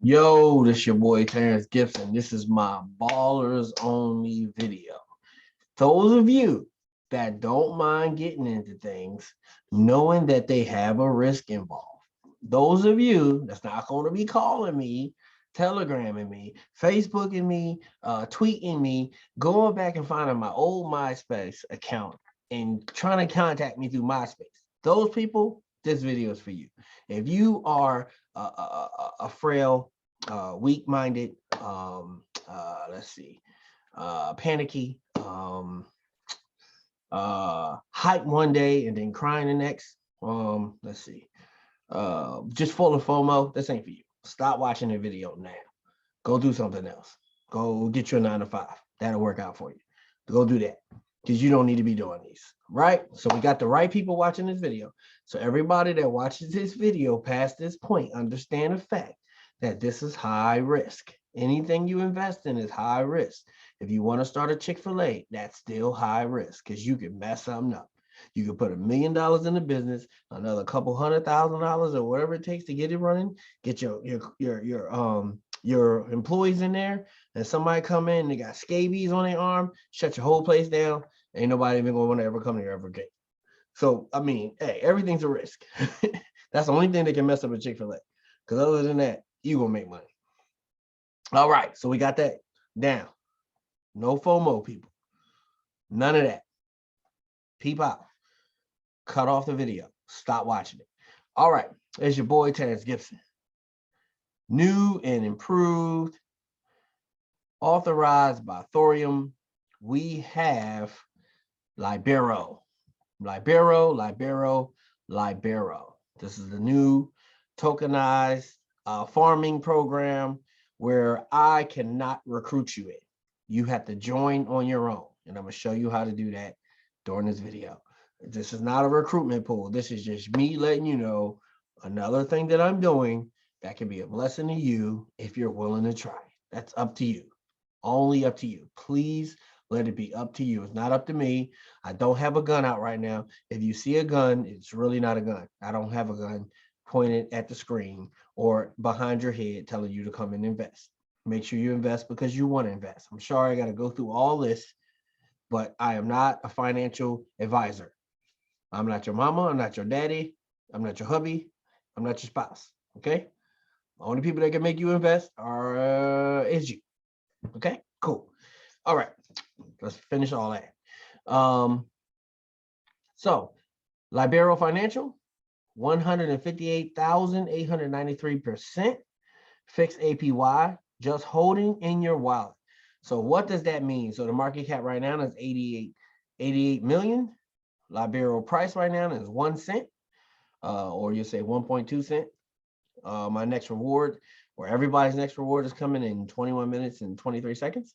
Yo, this your boy Terrence Gibson. This is my ballers only video. Those of you that don't mind getting into things, knowing that they have a risk involved. Those of you that's not going to be calling me, telegramming me, Facebooking me, tweeting me, going back and finding my old MySpace account and trying to contact me through MySpace. Those people, this video is for you. If you are a frail, weak-minded, panicky, hype one day and then crying the next. Just full of FOMO. This ain't for you. Stop watching the video now. Go do something else. Go get your 9 to 5. That'll work out for you. Go do that because you don't need to be doing these, right? So we got the right people watching this video. So everybody that watches this video past this point, understand the fact that this is high risk. Anything you invest in is high risk. If you want to start a Chick-fil-A, that's still high risk because you can mess something up. You can put $1 million in the business, another couple $100,000 or whatever it takes to get it running, get your employees in there, and somebody come in, they got scabies on their arm, shut your whole place down. Ain't nobody even gonna want to ever come here ever again. So I mean, hey, everything's a risk. That's the only thing that can mess up a Chick-fil-A. Because other than that, you gonna make money. All right, so we got that down. No FOMO, people. None of that. Peep out. Cut off the video. Stop watching it. All right, it's your boy Terrence Gibson. New and improved, authorized by Thorium, we have Libero. Libero. This is the new tokenized farming program where I cannot recruit you in. You have to join on your own. And I'm going to show you how to do that during this video. This is not a recruitment pool. This is just me letting you know another thing that I'm doing that can be a blessing to you if you're willing to try. That's up to you. Only up to you. Please let it be up to you. It's not up to me. I don't have a gun out right now. If you see a gun, it's really not a gun. I don't have a gun pointed at the screen or behind your head telling you to come and invest. Make sure you invest because you want to invest. I'm sorry I got to go through all this, but I am not a financial advisor. I'm not your mama. I'm not your daddy. I'm not your hubby. I'm not your spouse. Okay? The only people that can make you invest is you. Okay? Cool. All right. Let's finish all that. So Libero Financial, 158,893%. Fixed APY, just holding in your wallet. So what does that mean? So the market cap right now is 88 million. Libero price right now is 1 cent, or you say 1.2 cent. My next reward, or everybody's next reward, is coming in 21 minutes and 23 seconds.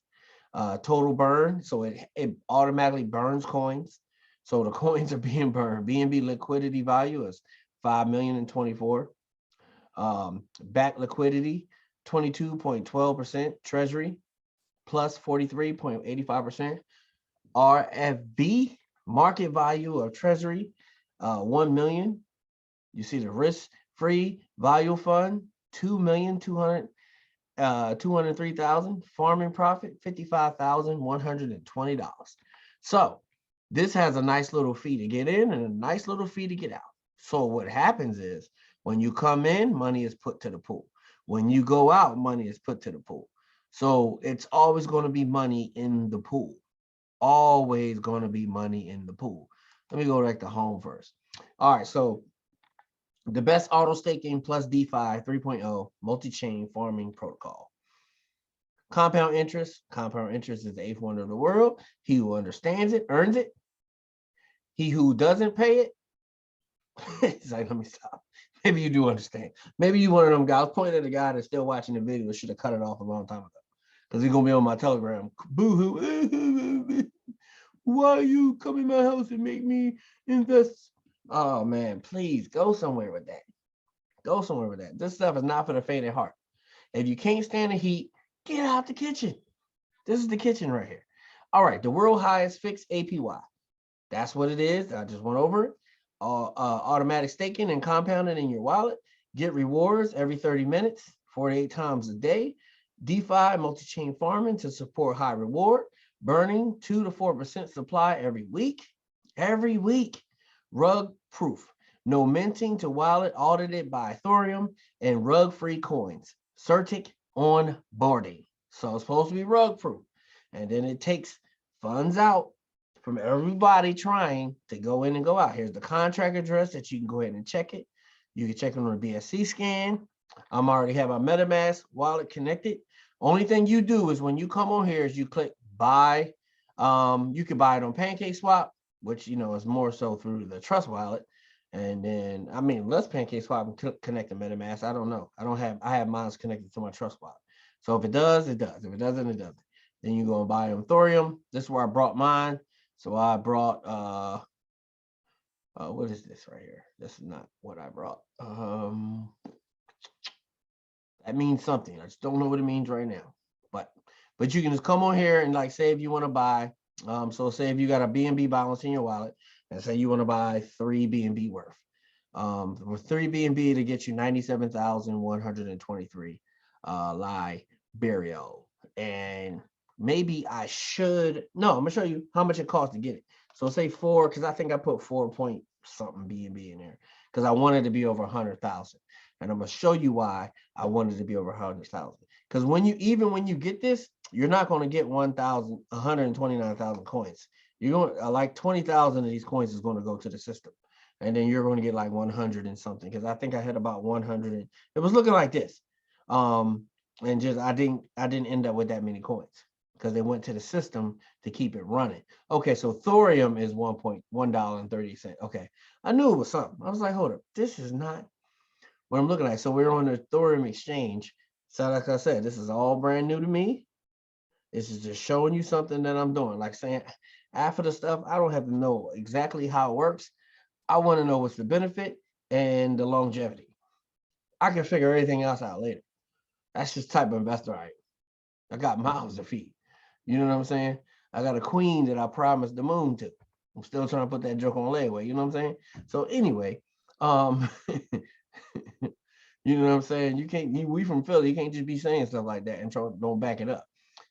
Total burn, so it automatically burns coins. So the coins are being burned. BNB liquidity value is 5,024,000. Back liquidity, 22.12%. Treasury, plus 43.85%. RFB, market value of treasury, 1 million. You see the risk-free value fund, 2,203,000. Farming profit, $55,120. So this has a nice little fee to get in and a nice little fee to get out. So what happens is when you come in, money is put to the pool. When you go out, money is put to the pool. So it's always going to be money in the pool. Always going to be money in the pool. Let me go back to home first. All right, so the best auto staking plus DeFi 3.0 MultiChain Farming Protocol. Compound interest is the eighth wonder of the world. He who understands it earns it. He who doesn't pay it, it's like, let me stop. Maybe you do understand. Maybe you one of them guys. Pointing at the guy that's still watching the video, should have cut it off a long time ago. Because he's gonna be on my Telegram. Boo-hoo. Why you come in my house and make me invest? Oh man, please go somewhere with that. Go somewhere with that. This stuff is not for the faint of heart. If you can't stand the heat, get out the kitchen. This is the kitchen right here. All right, the world highest fixed APY. That's what it is. I just went over it. Automatic staking and compounding in your wallet. Get rewards every 30 minutes 48 times a day. DeFi, multi-chain farming to support high reward, burning 2 to 4% supply every week. Every week, rug proof. No minting to wallet audited by Thorium and rug-free coins. Certic onboarding. So it's supposed to be rug proof. And then it takes funds out from everybody trying to go in and go out. Here's the contract address that you can go ahead and check it. You can check it on a BSC scan. I'm already have my MetaMask wallet connected. Only thing you do is when you come on here is you click buy. You can buy it on PancakeSwap, which is more so through the Trust wallet. And then let's PancakeSwap and connect to MetaMask. I don't know. I have mine connected to my Trust wallet. So if it does, it does. If it doesn't, it doesn't. Then you go and buy on Thorium. This is where I brought mine. So I brought what is this right here? This is not what I brought. That means something. I just don't know what it means right now. But you can just come on here and like say if you want to buy. So say if you got a BNB balance in your wallet and say you want to buy 3 BNB worth. With 3 BNB to get you 97,123 Libero. And maybe I should, no, I'm gonna show you how much it costs to get it. So say 4, because I think I put 4 point something BNB in there because I wanted to be over 100,000. And I'm gonna show you why I wanted to be over 100,000. Because when you get this, you're not going to get 129,000 coins. You're going to like 20,000 of these coins is going to go to the system, and then you're going to get like 100 and something. Because I think I had about 100. And it was looking like this, and just I didn't end up with that many coins because they went to the system to keep it running. Okay, so Thorium is $1.30. Okay, I knew it was something. I was like, hold up, this is not what I'm looking at. So we're on the Thorium exchange. So like I said, this is all brand new to me. This is just showing you something that I'm doing. Like saying, after the stuff, I don't have to know exactly how it works. I want to know what's the benefit and the longevity. I can figure everything else out later. That's just the type of investor I am. I got mouths to feed. You know what I'm saying? I got a queen that I promised the moon to. I'm still trying to put that joke on layaway. You know what I'm saying? So anyway, you know what I'm saying? You can't, we from Philly, you can't just be saying stuff like that and don't back it up.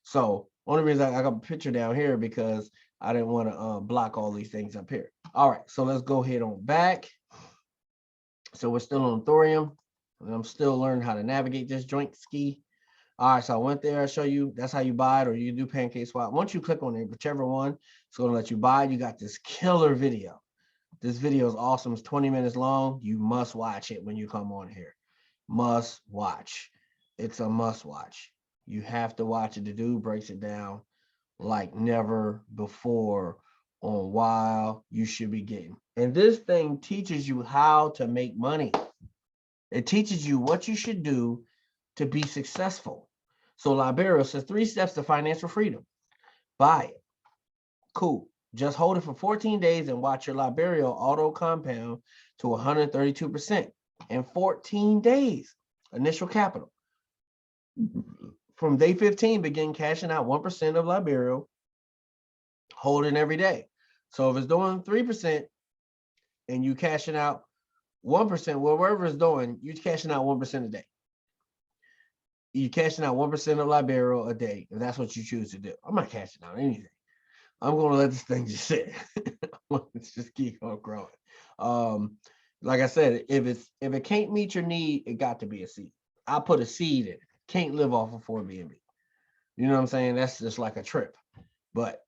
So only reason I got a picture down here because I didn't want to block all these things up here. All right, so let's go ahead on back. So we're still on Thorium, and I'm still learning how to navigate this joint ski. All right, so I went there, I show you, that's how you buy it, or you do PancakeSwap. Once you click on it, whichever one, it's gonna let you buy it. You got this killer video. This video is awesome, it's 20 minutes long. You must watch it when you come on here. Must watch. It's a must watch. You have to watch it. The dude breaks it down like never before on why you should be getting. And this thing teaches you how to make money. It teaches you what you should do to be successful. So Libero says 3 steps to financial freedom. Buy it. Cool. Just hold it for 14 days and watch your Libero auto compound to 132% in 14 days. Initial capital. From day 15, begin cashing out 1% of Libero, holding every day. So if it's doing 3% and you cashing out 1%, well, wherever it's doing, you're cashing out 1% a day. You're cashing out 1% of Libero a day, if that's what you choose to do. I'm not cashing out anything. I'm going to let this thing just sit. Let's just keep on growing. Like I said, if it can't meet your need, it got to be a seed. I put a seed in it. Can't live off of 4 BNB. You know what I'm saying? That's just like a trip. But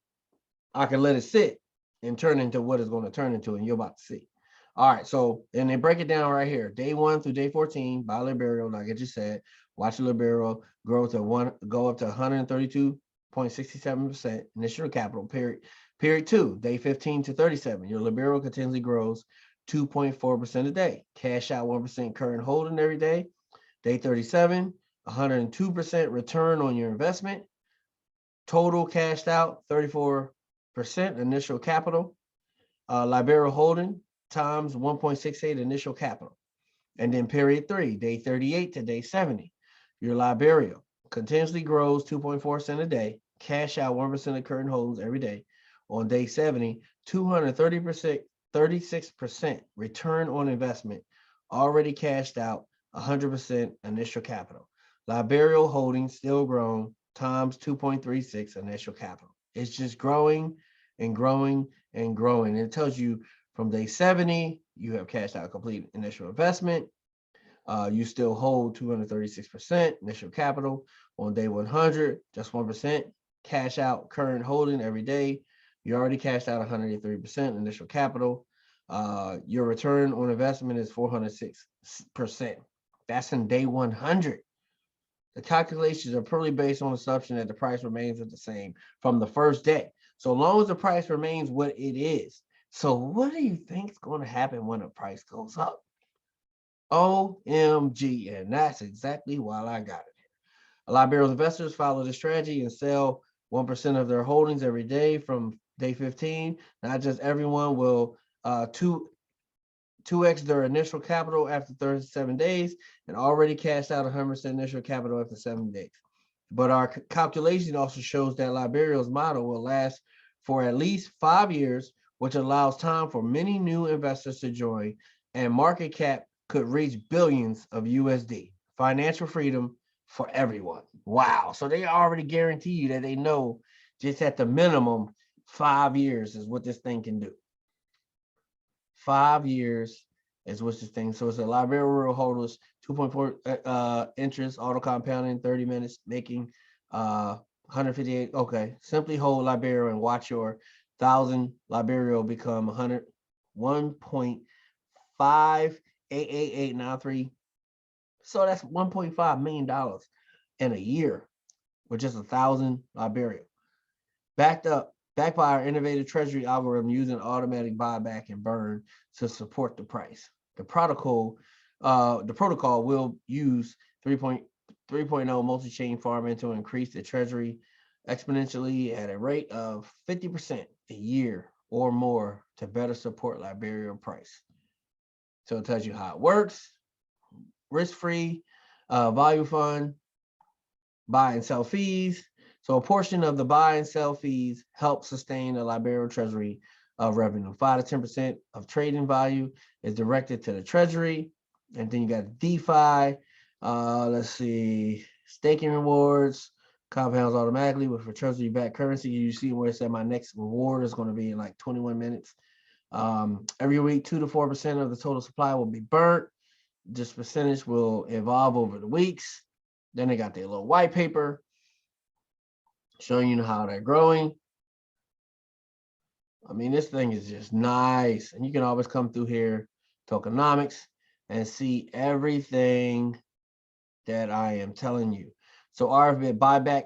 I can let it sit and turn into what it's going to turn into, and you're about to see. All right, so and they break it down right here. Day 1 through day 14, buy Libero, like I just said. Watch the Libero go up to 132.67% initial capital. Period 2, day 15 to 37. Your Libero continually grows 2.4% a day. Cash out 1% current holding every day. Day 37. 102% return on your investment. Total cashed out 34% initial capital. Libero holding times 1.68 initial capital. And then period 3, day 38 to day 70. Your Libero continuously grows 2.4% a day. Cash out 1% of current holdings every day. On day 70, 36% return on investment. Already cashed out 100% initial capital. Libero holdings still grown times 2.36 initial capital. It's just growing and growing and growing. It tells you from day 70, you have cashed out complete initial investment. You still hold 236% initial capital. On day 100, just 1%. Cash out current holding every day. You already cashed out 183% initial capital. Your return on investment is 406%. That's in day 100. The calculations are purely based on the assumption that the price remains the same from the first day. So long as the price remains what it is. So what do you think is going to happen when the price goes up? OMG, and that's exactly why I got it. Libero's investors follow this strategy and sell 1% of their holdings every day from day 15. Not just everyone will 2x their initial capital after 37 days and already cashed out 100% initial capital after 7 days. But our calculation also shows that Libero's model will last for at least 5 years, which allows time for many new investors to join, and market cap could reach billions of USD. Financial freedom for everyone. Wow. So they already guarantee you that they know just at the minimum 5 years is what this thing can do. 5 years is what this thing. So it's a Libero holders 2.4 interest, auto compounding, 30 minutes, making 158. Okay. Simply hold Libero and watch your 1,000 Libero become 1.588893. So that's $1.5 million in a year with just 1,000 Libero. Backed by our innovative treasury algorithm using automatic buyback and burn to support the price. The protocol will use 3.0 MultiChain Farming to increase the treasury exponentially at a rate of 50% a year or more to better support Libero price. So it tells you how it works. Risk-free, value fund, buy and sell fees. So a portion of the buy and sell fees help sustain the Libero treasury revenue. 5 to 10% of trading value is directed to the treasury. And then you got DeFi. Let's see, staking rewards, compounds automatically with a treasury-backed currency. You see where it said my next reward is going to be in like 21 minutes. Every week, 2 to 4% of the total supply will be burnt. This percentage will evolve over the weeks. Then they got their little white paper showing you how they're growing. I mean, this thing is just nice. And you can always come through here, tokenomics, and see everything that I am telling you. So RFB buyback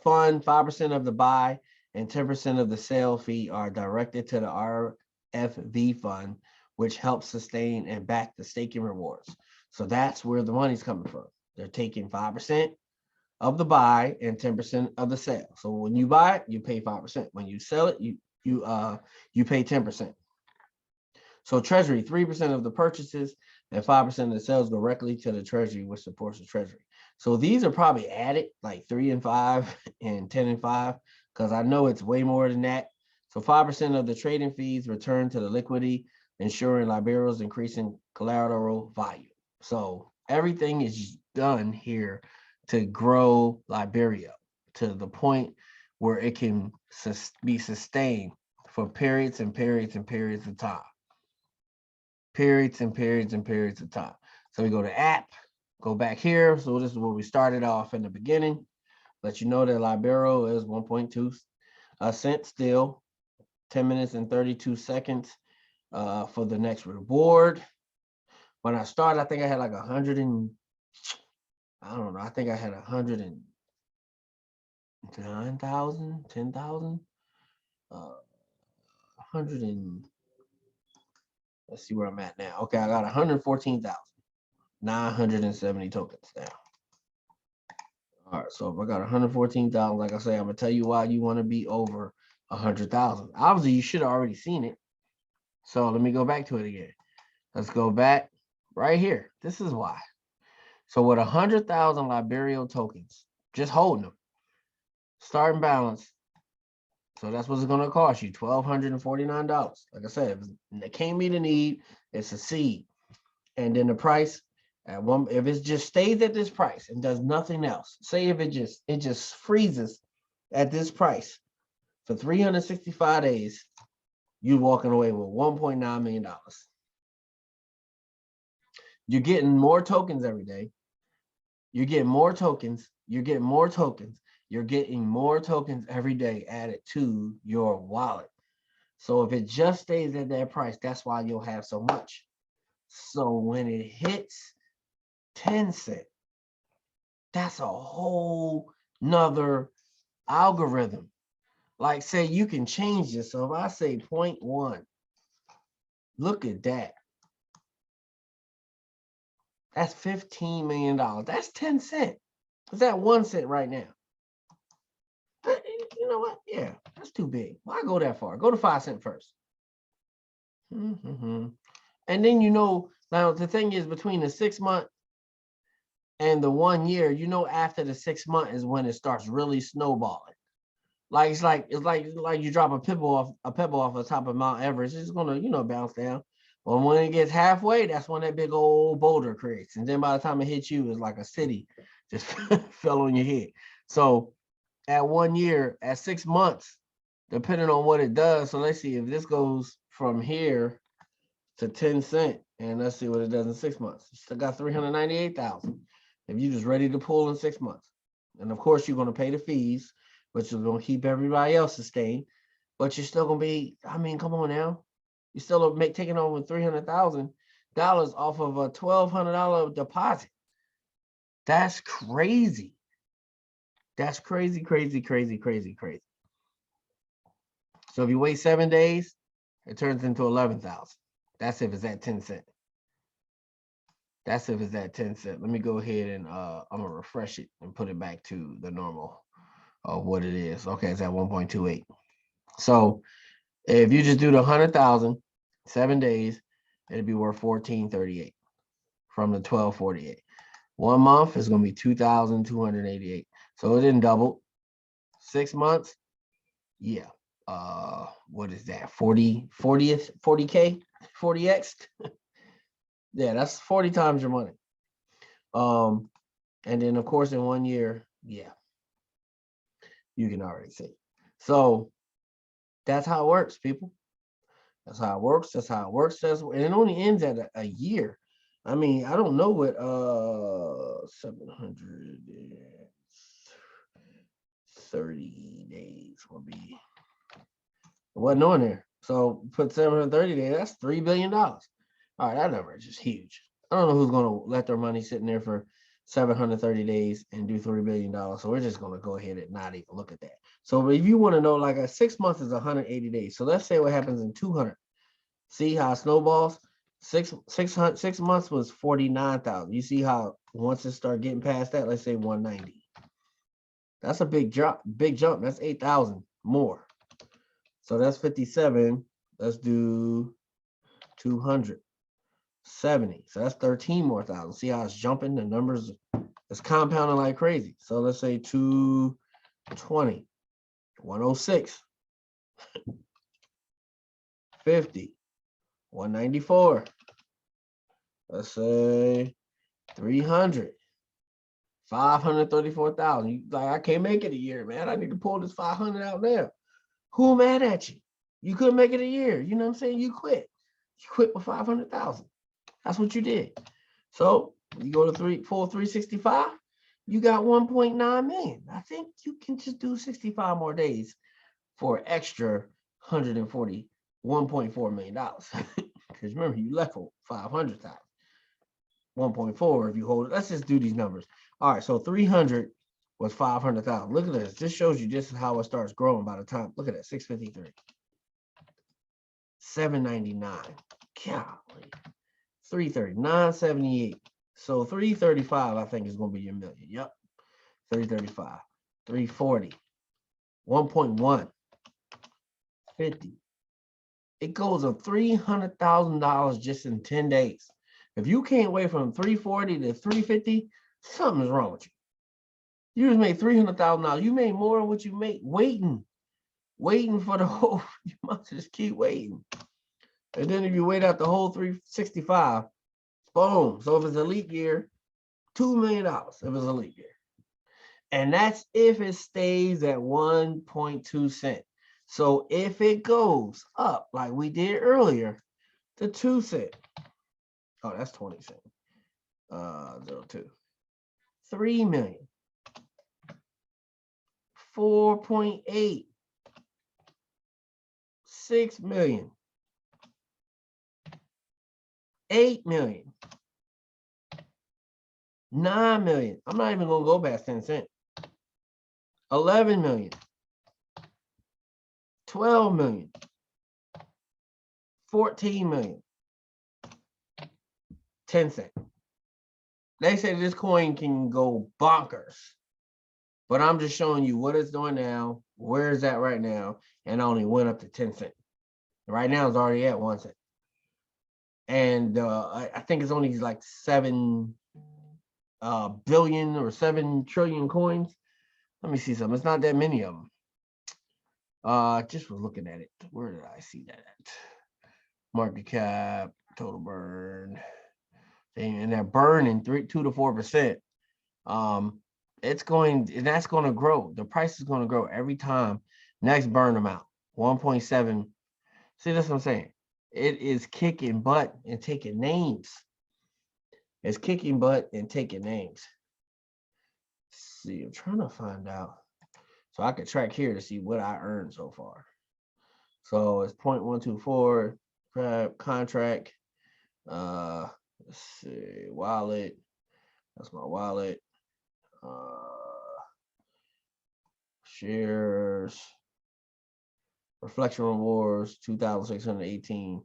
fund, 5% of the buy and 10% of the sale fee are directed to the RFV fund, which helps sustain and back the staking rewards. So that's where the money's coming from. They're taking 5% of the buy and 10% of the sale. So when you buy it, you pay 5%. When you sell it, you pay 10%. So treasury, 3% of the purchases and 5% of the sales directly to the treasury, which supports the treasury. So these are probably added like 3 and 5 and 10 and 5, because I know it's way more than that. So 5% of the trading fees return to the liquidity, ensuring Libero's increasing collateral value. So everything is done here to grow Libero to the point where it can be sustained for periods and periods and periods of time. Periods and periods and periods of time. So we go to app, go back here. So this is where we started off in the beginning. Let you know that Libero is 1.2 cents still, 10 minutes and 32 seconds for the next reward. When I started, I think I had like 100 and, I don't know, I think I had 109,000, 10,000, 100 and, let's see where I'm at now. Okay, I got 114,970 tokens now. All right, so if I got 114,000, like I say, I'm gonna tell you why you want to be over 100,000. Obviously, you should have already seen it. So let me go back to it again. Let's go back right here. This is why. So with 100,000 Libero tokens, just holding them, starting balance. So that's what it's going to cost you, $1,249. Like I said, it can't meet a need. It's a seed. And then the price If it just stays at this price and does nothing else, say if it just freezes at this price for 365 days, you're walking away with $1.9 million. You're getting more tokens every day. You're getting more tokens. You're getting more tokens. You're getting more tokens every day added to your wallet. So if it just stays at that price, that's why you'll have so much. So when it hits 10 cents, that's a whole nother algorithm. Like say you can change this. So if I say 0.1, look at that. That's $15 million. That's 10 cents. Is that 1 cent right now? You know what? Yeah, that's too big. Why go that far? Go to 5 cents first. And then now the thing is between the 6 month and the 1 year, after the 6 month is when it starts really snowballing. Like it's like you drop a pebble off the top of Mount Everest. It's gonna bounce down. But when it gets halfway, that's when that big old boulder creates. And then by the time it hits you, it's like a city just fell on your head. So at 1 year, at 6 months, depending on what it does. So let's see if this goes from here to 10 cents, and let's see what it does in 6 months. You still got 398,000 if you're just ready to pull in 6 months. And of course, you're going to pay the fees, which is going to keep everybody else sustained. But you're still going to be, come on now. You still taking over $300,000 off of a $1,200 deposit. That's crazy. That's crazy, crazy, crazy, crazy, crazy. So if you wait 7 days, it turns into 11,000. That's if it's at 10 cents. That's if it's at 10 cents. Let me go ahead and I'm gonna refresh it and put it back to the normal of what it is. Okay, it's at 1.28. So if you just do the 100,000, 7 days, it'd be worth 1438 from the 1248. 1 month is gonna be 2,288. So it didn't double. 6 months, yeah. What is that? 40K, 40X? Yeah, that's 40 times your money. And then of course in 1 year, yeah, you can already see. So that's how it works, people. That's how it works. That's how it works. And it only ends at a year. I don't know what 730 days will be. It wasn't on there. So put 730 days, that's $3 billion. All right, that number is just huge. I don't know who's going to let their money sitting there for 730 days and do $3 billion. So we're just going to go ahead and not even look at that. So if you want to know, like 6 months is 180 days. So let's say what happens in 200. See how it snowballs? 6 months was 49,000. You see how once it start getting past that, let's say 190. That's a big jump. That's 8,000 more. So that's 57. Let's do 270. So that's 13 more thousand. See how it's jumping? The numbers, it's compounding like crazy. So let's say 220, 106, 50, 194. Let's say 300, 534,000. Like, I can't make it a year, man. I need to pull this 500 out now. Who mad at you? You couldn't make it a year. You know what I'm saying? You quit. You quit with 500,000. That's what you did. So you go to 365, you got 1.9 million. I think you can just do 65 more days for extra $141.4 million. Because remember, you left for 500,000. 1.4 if you hold it. Let's just do these numbers. All right, so 300 was 500,000. Look at this. This shows you just how it starts growing by the time. Look at that, 653, 799. Golly. 330, 978. So 335, I think, is going to be your million. Yep. 335, 340, 1.1, 50. It goes up $300,000 just in 10 days. If you can't wait from 340 to 350, something is wrong with you. You just made $300,000. You made more than what you made waiting for the whole. You must just keep waiting. And then if you wait out the whole 365, Boom. So if it's a leap year, $2 million if it's a leap year. And that's if it stays at 1.2 cents. So if it goes up like we did earlier to 2 cents. Oh, that's 20 cents. 0.2. 3 million. 4.8. 6 million. 8 million. 9 million. I'm not even gonna go past 10 cents. 11 million. 12 million. 14 million. 10 cents. They say this coin can go bonkers, but I'm just showing you what it's doing now, where it's at right now, and only went up to 10 cents. Right now it's already at 1 cent. And I think it's only like 7 billion or 7 trillion coins. Let me see something. It's not that many of them. Just was looking at it. Where did I see that at? Market cap, total burn. And they're burning 2 to 4%. It's going, and that's going to grow. The price is going to grow every time. Next burn amount, 1.7. See, that's what I'm saying. It is kicking butt and taking names. It's kicking butt and taking names. Let's see, I'm trying to find out. So I could track here to see what I earned so far. So it's 0.124 contract. Let's see, wallet. That's my wallet. Shares. Reflection rewards, 2,618,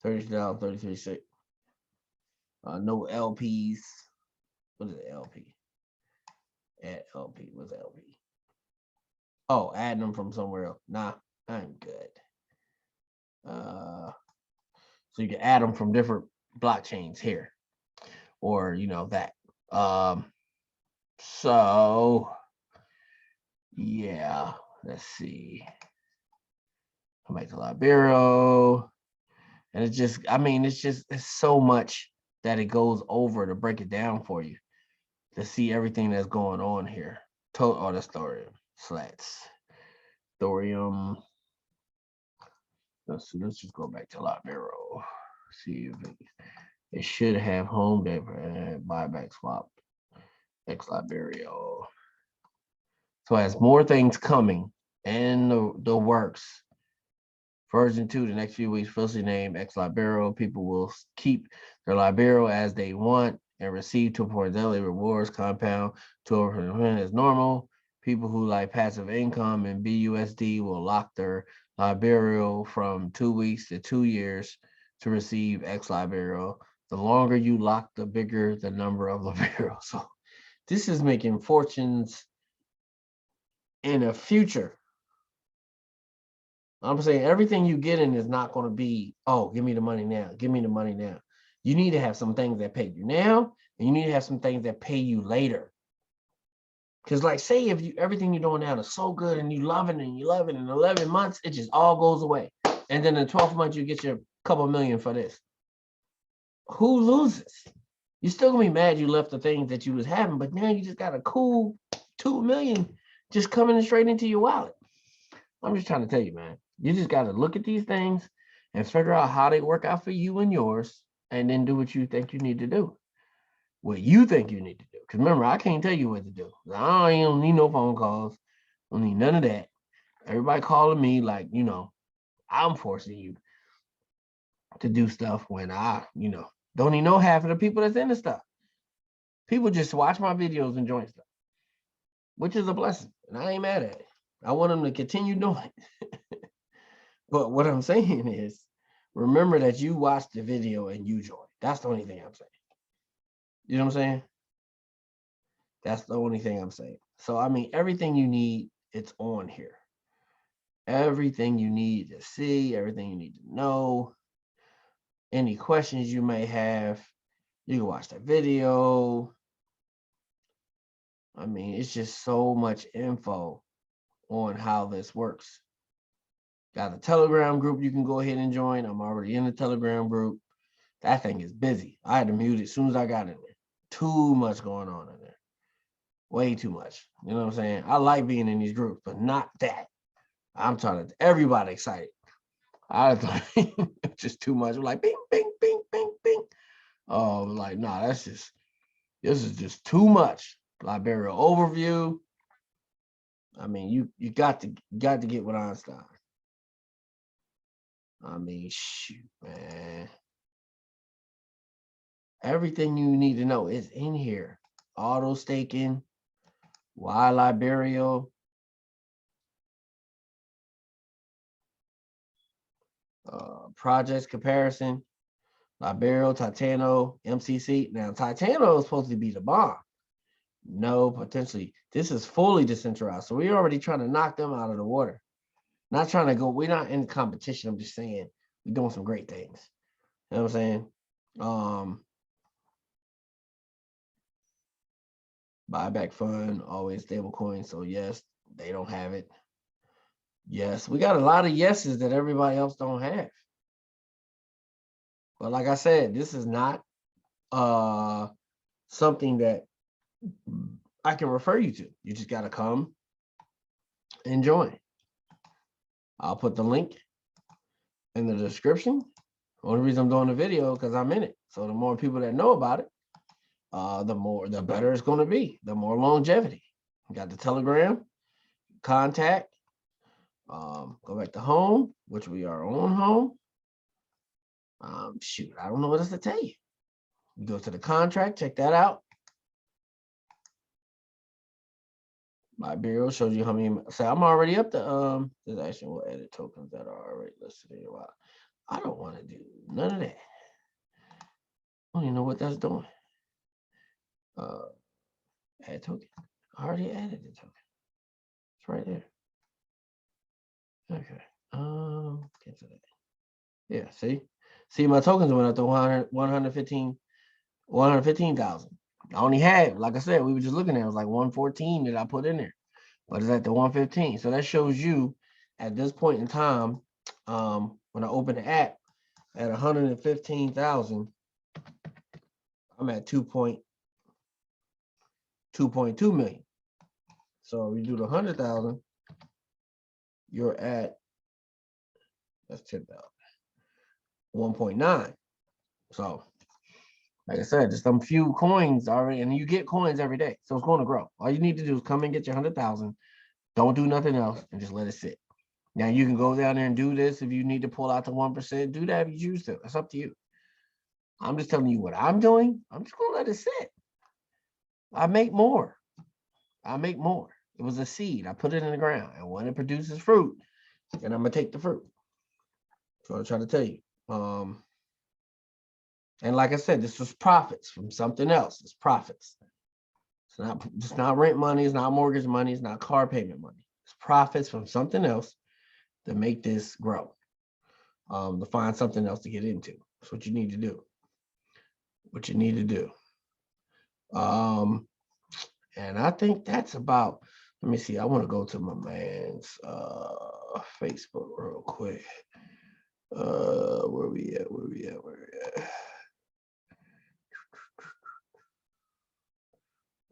32,033. No LPs. What is it, LP? Add LP. What's LP? Oh, adding them from somewhere else. Nah, I'm good. So you can add them from different blockchains here, or you know that. So yeah, let's see. Come back to Libero, and it's just, I mean, it's so much that it goes over to break it down for you to see everything that's going on here. Oh, that's thorium slats, thorium. Let's just go back to Libero. See if it should have home data buyback swap. X Libero. So as more things coming in the works. Version 2, the next few weeks, officially named X Libero. People will keep their Libero as they want and receive 2.0 daily rewards compound to over as normal. People who like passive income and BUSD will lock their Libero from 2 weeks to 2 years to receive X Libero. The longer you lock, the bigger the number of Libero. So this is making fortunes in the future. I'm saying everything you get in is not going to be, oh, give me the money now. Give me the money now. You need to have some things that pay you now, and you need to have some things that pay you later. Because like, say if everything you're doing now is so good and you love it and you love it, in 11 months, it just all goes away. And then in the 12th month, you get your couple million for this. Who loses? You're still going to be mad you left the things that you was having, but now you just got a cool 2 million just coming straight into your wallet. I'm just trying to tell you, man. You just got to look at these things and figure out how they work out for you and yours, and then do what you think you need to do. What you think you need to do. Because remember, I can't tell you what to do. I don't need no phone calls. I don't need none of that. Everybody calling me like, you know, I'm forcing you to do stuff when I, you know, don't even know half of the people that's in the stuff. People just watch my videos and join stuff, which is a blessing. And I ain't mad at it. I want them to continue doing it. But what I'm saying is, remember that you watched the video and you joined. That's the only thing I'm saying. You know what I'm saying? That's the only thing I'm saying. So, I mean, everything you need, it's on here. Everything you need to see, everything you need to know. Any questions you may have, you can watch the video. I mean, it's just so much info on how this works. Got a Telegram group you can go ahead and join. I'm already in the Telegram group. That thing is busy. I had to mute it as soon as I got in there. Too much going on in there. Way too much. You know what I'm saying? I like being in these groups, but not that. I'm trying to everybody excited. I thought it's just too much. Like bing, bing, bing, bing, bing. Oh, like, nah, this is just too much. Libero overview. I mean, you got to get with Einstein. I mean, shoot, man. Everything you need to know is in here. Auto staking, why Libero, projects comparison, Libero, Titano, MCC. Now, Titano is supposed to be the bomb. No, potentially. This is fully decentralized. So we're already trying to knock them out of the water. Not trying to go, we're not in competition. I'm just saying we're doing some great things. You know what I'm saying? Buyback fund, always stable coin. So yes, they don't have it. Yes, we got a lot of yeses that everybody else don't have. But like I said, this is not something that I can refer you to. You just got to come and join. I'll put the link in the description. Only reason I'm doing the video because I'm in it. So the more people that know about it, the better it's going to be. The more longevity. You got the Telegram, contact. Go back to home, which we are on home. Shoot, I don't know what else to tell you. You go to the contract, check that out. Libero shows you how many. So I'm already up to there's actual edit tokens that are already listed in a while. I don't want to do none of that. I don't even know what that's doing. Add token. I already added the token. It's right there. Okay. Get to that. Yeah, see my tokens went up to 115,000. I only had, like I said, we were just looking at it was like 114 that I put in there, but it's at the 115. So that shows you at this point in time, when I open the app at 115,000, I'm at 2.2 million. So if you do the 100,000, you're at, that's 10,000, 1.9. So like I said, just some few coins already, and you get coins every day. So it's going to grow. All you need to do is come and get your 100,000. Don't do nothing else and just let it sit. Now you can go down there and do this if you need to pull out the 1%. Do that if you choose to. It's up to you. I'm just telling you what I'm doing. I'm just going to let it sit. I make more. It was a seed. I put it in the ground. And when it produces fruit, then I'm going to take the fruit. So I'm trying to tell you. And like I said, this was profits from something else. It's profits. It's not rent money. It's not mortgage money. It's not car payment money. It's profits from something else to make this grow. To find something else to get into. That's what you need to do. And I think that's about, let me see. I want to go to my man's Facebook real quick. Where we at?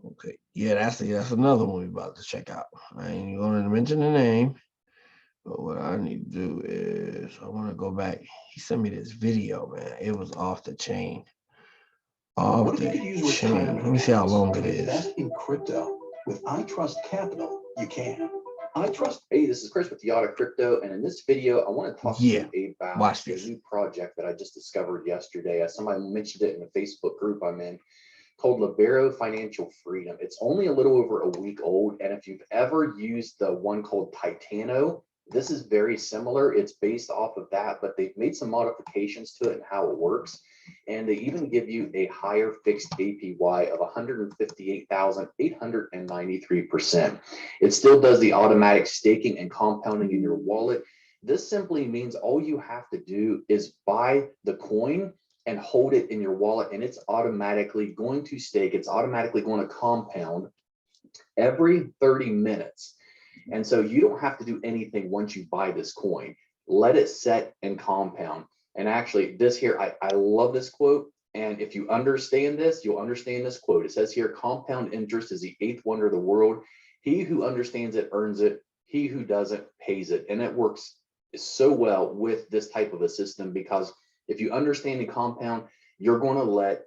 Okay, yeah, that's another one we're about to check out. I ain't going to mention the name, but what I need to do is I want to go back. He sent me this video, man. It was off the chain. Let me see how long it is. Invest in crypto with iTrust Capital. You can. Hey, this is Chris with the Art of Crypto, and in this video, I want to talk to you about a new project that I just discovered yesterday. Somebody mentioned it in the Facebook group I'm in, called Libero Financial Freedom. It's only a little over a week old, and if you've ever used the one called Titano, this is very similar. It's based off of that, but they've made some modifications to it and how it works. And they even give you a higher fixed APY of 158,893%. It still does the automatic staking and compounding in your wallet. This simply means all you have to do is buy the coin and hold it in your wallet, and it's automatically going to stake. It's automatically going to compound every 30 minutes. And so you don't have to do anything once you buy this coin. Let it set and compound. And actually this here, I love this quote. And if you understand this, you'll understand this quote. It says here, compound interest is the eighth wonder of the world. He who understands it earns it. He who doesn't pays it. And it works so well with this type of a system, because if you understand the compound, you're going to let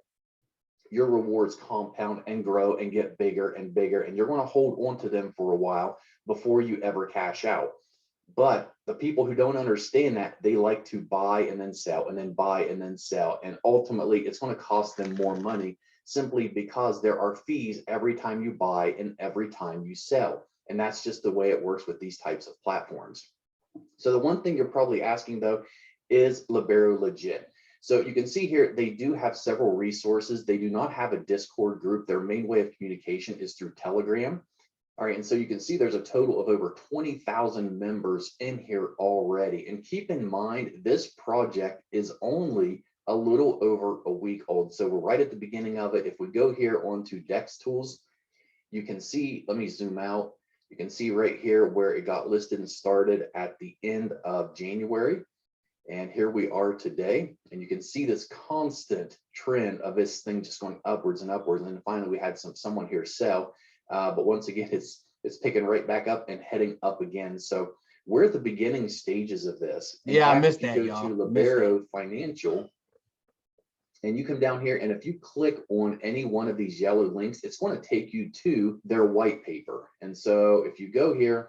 your rewards compound and grow and get bigger and bigger, and you're going to hold on to them for a while before you ever cash out. But the people who don't understand that, they like to buy and then sell and then buy and then sell, and ultimately it's going to cost them more money, simply because there are fees every time you buy and every time you sell. And that's just the way it works with these types of platforms. So the one thing you're probably asking though, is Libero legit? So you can see here, they do have several resources. They do not have a Discord group. Their main way of communication is through Telegram. All right, and so you can see there's a total of over 20,000 members in here already. And keep in mind, this project is only a little over a week old. So we're right at the beginning of it. If we go here onto Dex Tools, you can see, let me zoom out. You can see right here where it got listed and started at the end of January. And here we are today, and you can see this constant trend of this thing just going upwards and upwards. And then finally we had someone here sell, but once again, it's picking right back up and heading up again. So we're at the beginning stages of this. In fact, I missed that, go y'all. to Libero Financial, and you come down here, and if you click on any one of these yellow links, it's going to take you to their white paper. And so if you go here,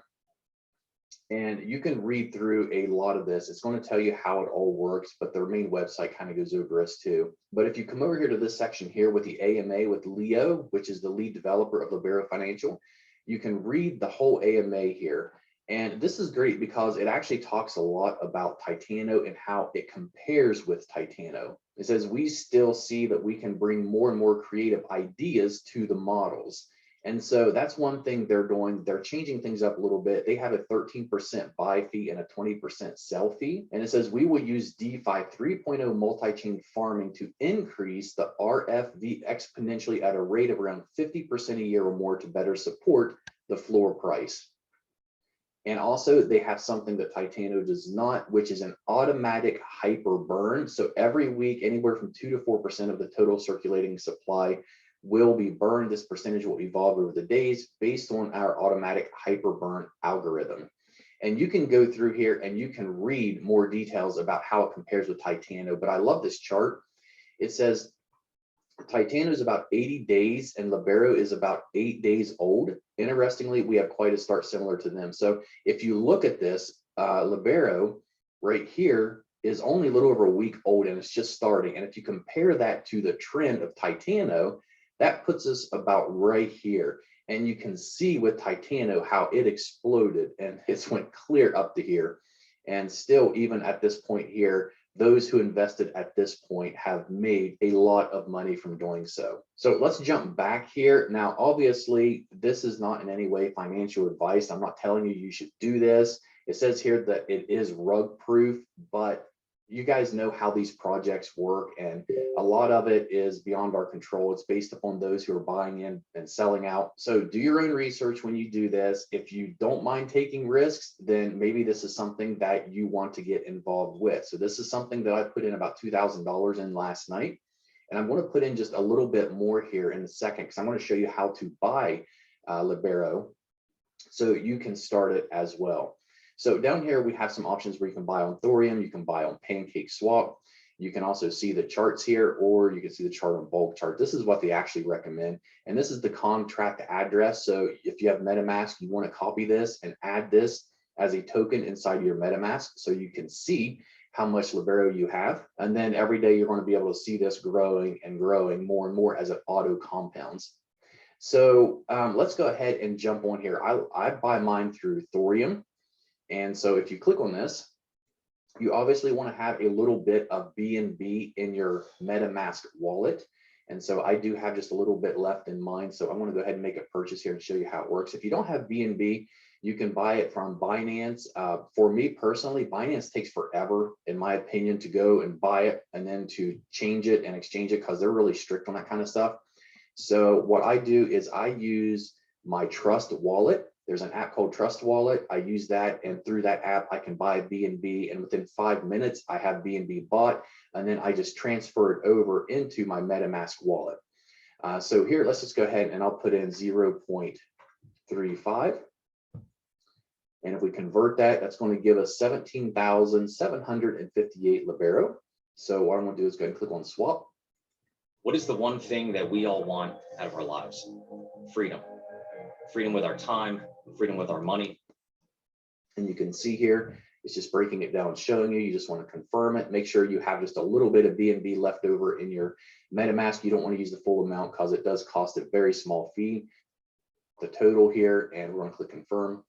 and you can read through a lot of this, it's going to tell you how it all works, but their main website kind of goes over this too. But if you come over here to this section here with the AMA with Leo, which is the lead developer of Libero Financial, you can read the whole AMA here. And this is great because it actually talks a lot about Titano and how it compares with Titano. It says, we still see that we can bring more and more creative ideas to the models. And so that's one thing they're doing. They're changing things up a little bit. They have a 13% buy fee and a 20% sell fee. And it says, we will use DeFi 3.0 multi-chain farming to increase the RFV exponentially at a rate of around 50% a year or more to better support the floor price. And also they have something that Titano does not, which is an automatic hyper burn. So every week, anywhere from 2 to 4% of the total circulating supply will be burned. This percentage will evolve over the days based on our automatic hyper burn algorithm. And you can go through here and you can read more details about how it compares with Titano. But I love this chart. It says Titano is about 80 days and Libero is about 8 days old. Interestingly, we have quite a start similar to them. So if you look at this, Libero right here is only a little over a week old and it's just starting. And if you compare that to the trend of Titano, that puts us about right here. And you can see with Titano how it exploded and it's went clear up to here. And still, even at this point here, those who invested at this point have made a lot of money from doing so. So let's jump back here. Now, obviously, this is not in any way financial advice. I'm not telling you you should do this. It says here that it is rug proof, but you guys know how these projects work, and a lot of it is beyond our control. It's based upon those who are buying in and selling out. So do your own research when you do this. If you don't mind taking risks, then maybe this is something that you want to get involved with. So this is something that I put in about $2,000 in last night. And I'm going to put in just a little bit more here in a second, because I'm going to show you how to buy Libero so you can start it as well. So down here, we have some options where you can buy on Thorium, you can buy on PancakeSwap. You can also see the charts here, or you can see the chart on bulk chart. This is what they actually recommend. And this is the contract address. So if you have Metamask, you want to copy this and add this as a token inside your Metamask so you can see how much Libero you have. And then every day you're going to be able to see this growing and growing more and more as it auto compounds. So let's go ahead and jump on here. I buy mine through Thorium. And so if you click on this, you obviously want to have a little bit of BNB in your MetaMask wallet. And so I do have just a little bit left in mine. So I'm going to go ahead and make a purchase here and show you how it works. If you don't have BNB, you can buy it from Binance. For me personally, Binance takes forever, in my opinion, to go and buy it and then to change it and exchange it because they're really strict on that kind of stuff. So what I do is I use my Trust wallet. There's an app called Trust Wallet. I use that, and through that app, I can buy BNB, and within 5 minutes, I have BNB bought, and then I just transfer it over into my MetaMask wallet. So here, let's just go ahead and I'll put in 0.35. And if we convert that, that's going to give us 17,758 Libero. So what I'm going to do is go ahead and click on swap. What is the one thing that we all want out of our lives? Freedom. Freedom with our time, freedom with our money. And you can see here, it's just breaking it down, showing you, you just want to confirm it. Make sure you have just a little bit of BNB left over in your MetaMask. You don't want to use the full amount because it does cost a very small fee. The total here, and we're going to click confirm.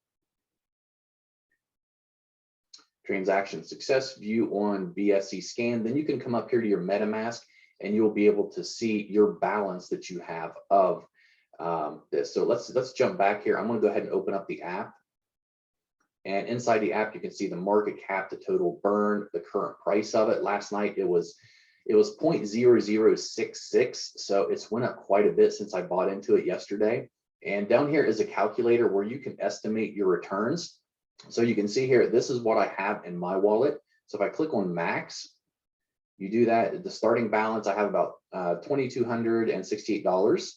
Transaction success, view on BSC scan. Then you can come up here to your MetaMask and you'll be able to see your balance that you have of this. So let's jump back here. I'm going to go ahead and open up the app. And inside the app, you can see the market cap, the total burn, the current price of it. Last night, it was 0.0066. So it's went up quite a bit since I bought into it yesterday. And down here is a calculator where you can estimate your returns. So you can see here, this is what I have in my wallet. So if I click on max, you do that, the starting balance, I have about $2,268.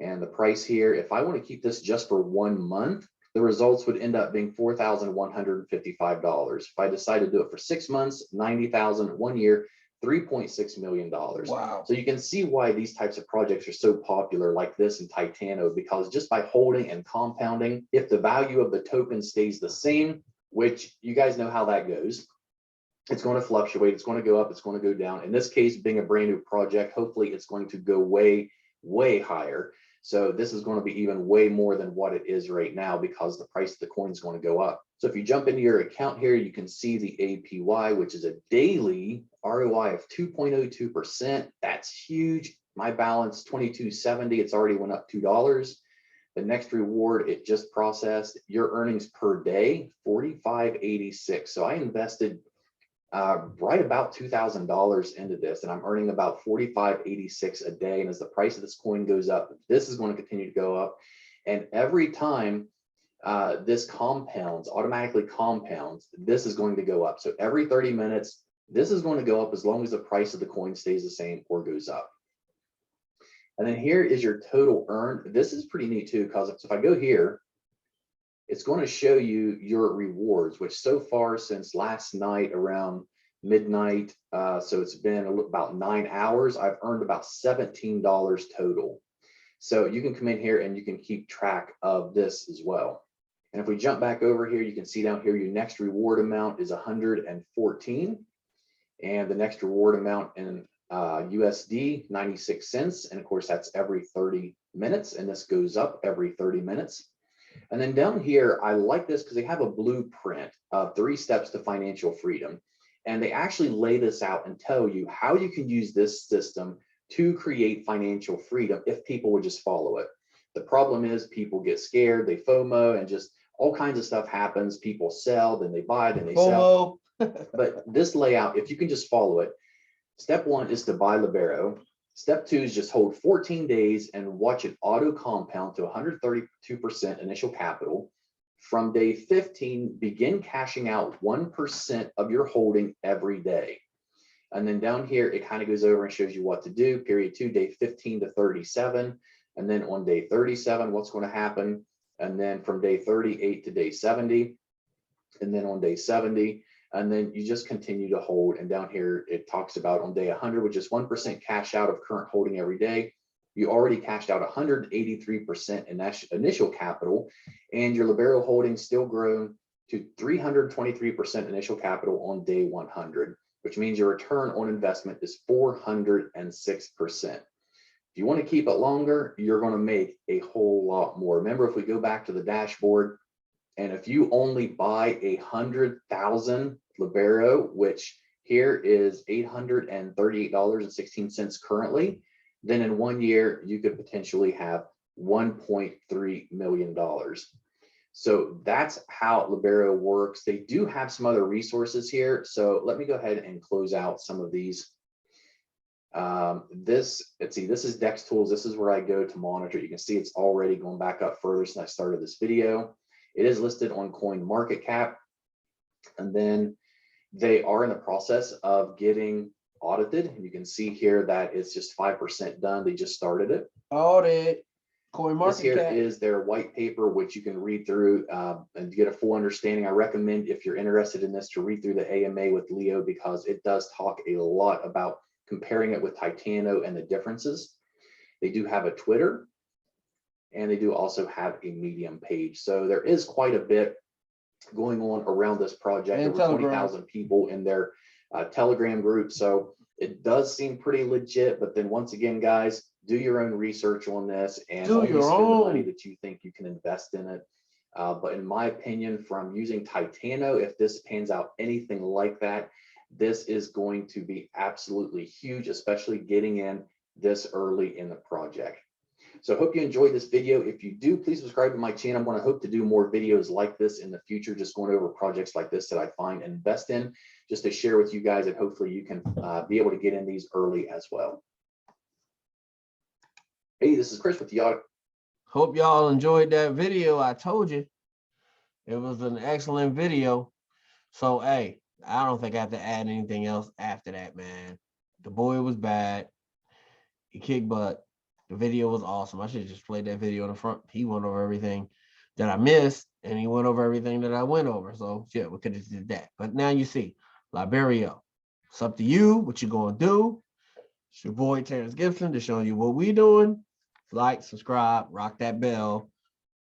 And the price here, if I want to keep this just for 1 month, the results would end up being $4,155. If I decide to do it for 6 months, $90,000, 1 year, $3.6 million. Wow. So you can see why these types of projects are so popular, like this in Titano, because just by holding and compounding, if the value of the token stays the same, which you guys know how that goes, it's going to fluctuate, it's going to go up, it's going to go down. In this case, being a brand new project, hopefully it's going to go way, way higher. So this is going to be even way more than what it is right now because the price of the coin is going to go up. So if you jump into your account here, you can see the APY, which is a daily ROI of 2.02%. That's huge. My balance, $22.70. It's already went up $2. The next reward, it just processed. Your earnings per day, $45.86. So I invested right about $2,000 into this, and I'm earning about $45.86 a day. And as the price of this coin goes up, this is going to continue to go up. And every time this compounds, automatically compounds, this is going to go up. So every 30 minutes, this is going to go up as long as the price of the coin stays the same or goes up. And then here is your total earned. This is pretty neat too, because if I go here, it's going to show you your rewards, which so far since last night around midnight, so it's been about 9 hours, I've earned about $17 total. So you can come in here and you can keep track of this as well. And if we jump back over here, you can see down here your next reward amount is 114, and the next reward amount in USD 96 cents, and of course that's every 30 minutes, and this goes up every 30 minutes. And then down here, I like this because they have a blueprint of 3 steps to financial freedom. And they actually lay this out and tell you how you can use this system to create financial freedom if people would just follow it. The problem is people get scared, they FOMO, and just all kinds of stuff happens. People sell, then they buy, then they sell. But this layout, if you can just follow it, step 1 is to buy Libero. Step 2 is just hold 14 days and watch it auto compound to 132% initial capital. From day 15, begin cashing out 1% of your holding every day. And then down here, it kind of goes over and shows you what to do. Period 2, day 15 to 37. And then on day 37, what's going to happen. And then from day 38 to day 70. And then on day 70. And then you just continue to hold. And down here, it talks about on day 100, which is 1% cash out of current holding every day. You already cashed out 183% in initial capital, and your Libero holdings still grown to 323% initial capital on day 100, which means your return on investment is 406%. If you want to keep it longer, you're going to make a whole lot more. Remember, if we go back to the dashboard, and if you only buy 100,000 Libero, which here is $838.16 currently, then in 1 year, you could potentially have $1.3 million. So that's how Libero works. They do have some other resources here. So let me go ahead and close out some of these. Let's see, this is Dex Tools. This is where I go to monitor. You can see it's already going back up further since I started this video. It is listed on CoinMarketCap, and then they are in the process of getting audited. And you can see here that it's just 5% done. They just started it. Audit. This here is their white paper, which you can read through and get a full understanding. I recommend, if you're interested in this, to read through the AMA with Leo, because it does talk a lot about comparing it with Titano and the differences. They do have a Twitter, and they do also have a Medium page. So there is quite a bit going on around this project. And over 20,000 people in their Telegram group. So it does seem pretty legit, but then once again, guys, do your own research on this and only spend the money that you think you can invest in it. But in my opinion, from using Titano, if this pans out anything like that, this is going to be absolutely huge, especially getting in this early in the project. So I hope you enjoyed this video. If you do, please subscribe to my channel. I'm going to hope to do more videos like this in the future, just going over projects like this that I find and invest in, just to share with you guys, and hopefully you can be able to get in these early as well. Hey, this is Chris with the Auto. Hope y'all enjoyed that video. I told you it was an excellent video. So, hey, I don't think I have to add anything else after that, man. The boy was bad. He kicked butt. The video was awesome. I should have just played that video in the front. He went over everything that I missed, and he went over everything that I went over. So, yeah, we could have did that. But now you see, Libero. It's up to you what you're going to do. It's your boy, Terrence Gibson, just showing you what we doing. Like, subscribe, rock that bell.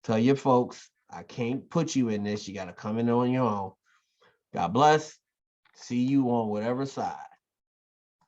Tell your folks, I can't put you in this. You got to come in on your own. God bless. See you on whatever side.